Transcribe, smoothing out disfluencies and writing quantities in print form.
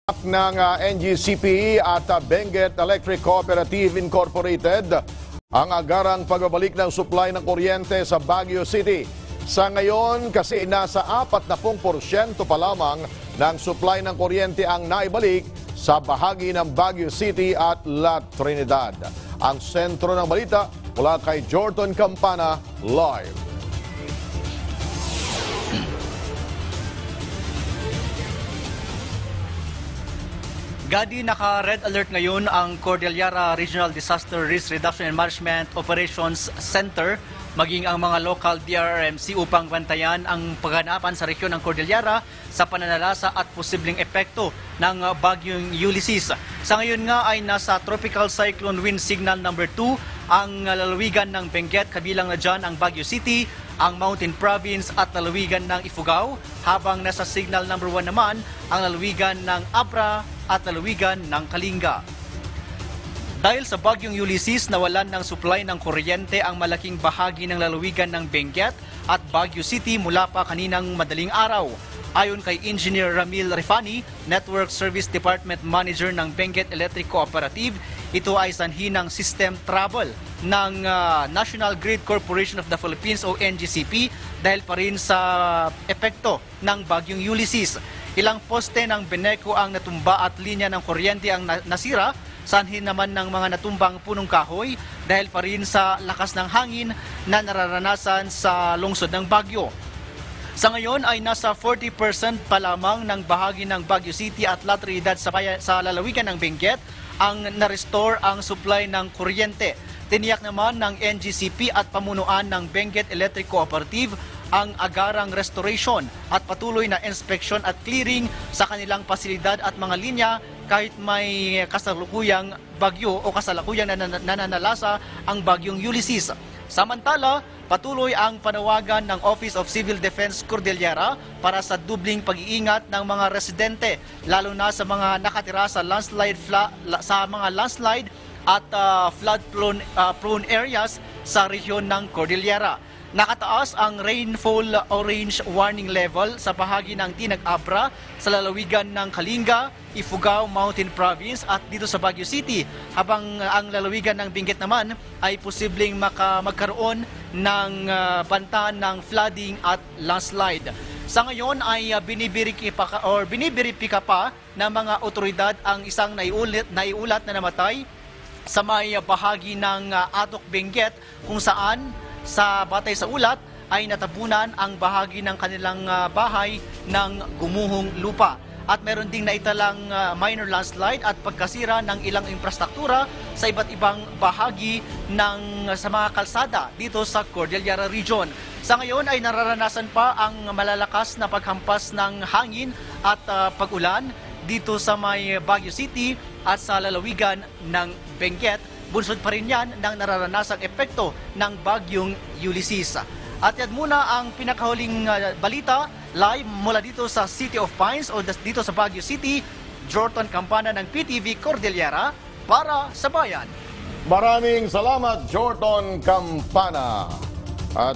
Ng NGCP at Benguet Electric Cooperative Incorporated ang agarang pagbabalik ng supply ng kuryente sa Baguio City. Sa ngayon kasi nasa 40% pa lamang ng supply ng kuryente ang naibalik sa bahagi ng Baguio City at La Trinidad. Ang sentro ng balita mula kay Jordan Campana live. Gadi, naka-red alert ngayon ang Cordillera Regional Disaster Risk Reduction and Management Operations Center maging ang mga local DRRMC upang bantayan ang pagganapan sa rehiyon ng Cordillera sa pananalasa at posibleng epekto ng bagyong Ulysses. Sa ngayon nga ay nasa Tropical Cyclone Wind Signal number 2 ang lalawigan ng Benguet, kabilang na dyan ang Baguio City, ang Mountain Province at lalawigan ng Ifugao, habang nasa Signal number 1 naman ang lalawigan ng Abra at lalawigan ng Kalinga. Dahil sa bagyong Ulysses, nawalan ng supply ng kuryente ang malaking bahagi ng lalawigan ng Benguet at Baguio City mula pa kaninang madaling araw. Ayon kay Engineer Ramil Rifani, Network Service Department Manager ng Benguet Electric Cooperative, ito ay sanhi ng system trouble ng National Grid Corporation of the Philippines o NGCP dahil pa rin sa epekto ng bagyong Ulysses. Ilang poste ng Beneco ang natumba at linya ng kuryente ang nasira, sanhi naman ng mga natumbang punong kahoy dahil pa rin sa lakas ng hangin na nararanasan sa lungsod ng Baguio. Sa ngayon ay nasa 40% pa lamang ng bahagi ng Baguio City at La Trinidad sa lalawigan ng Benguet ang na-restore ang supply ng kuryente. Tiniyak naman ng NGCP at pamunuan ng Benguet Electric Cooperative ang agarang restoration at patuloy na inspeksyon at clearing sa kanilang pasilidad at mga linya kahit may kasalukuyang bagyo o kasalukuyang nananalasa ang bagyong Ulysses. Samantala, patuloy ang panawagan ng Office of Civil Defense Cordillera para sa dubling pag-iingat ng mga residente, lalo na sa mga nakatira sa landslide at flood prone areas sa rehiyon ng Cordillera. Nakataas ang rainfall orange warning level sa bahagi ng Tinag-Abra sa lalawigan ng Kalinga, Ifugao, Mountain Province at dito sa Baguio City, habang ang lalawigan ng Benguet naman ay posibleng magkaroon ng banta ng flooding at landslide. Sa ngayon ay binibiripika pa ng mga otoridad ang isang naiulat na namatay sa may bahagi ng Atok, Benguet, kung saan sa batay sa ulat ay natabunan ang bahagi ng kanilang bahay ng gumuhong lupa. At meron ding naitalang minor landslide at pagkasira ng ilang infrastruktura sa iba't ibang bahagi sa mga kalsada dito sa Cordillera Region. Sa ngayon ay nararanasan pa ang malalakas na paghampas ng hangin at pag-ulan dito sa may Baguio City at sa lalawigan ng Benguet. Bunsod pa rin yan ng nararanasang epekto ng bagyong Ulysses. At yan muna ang pinakahuling balita live mula dito sa City of Pines o dito sa Baguio City. Jordan Campana ng PTV Cordillera para sa Bayan. Maraming salamat, Jordan Campana. At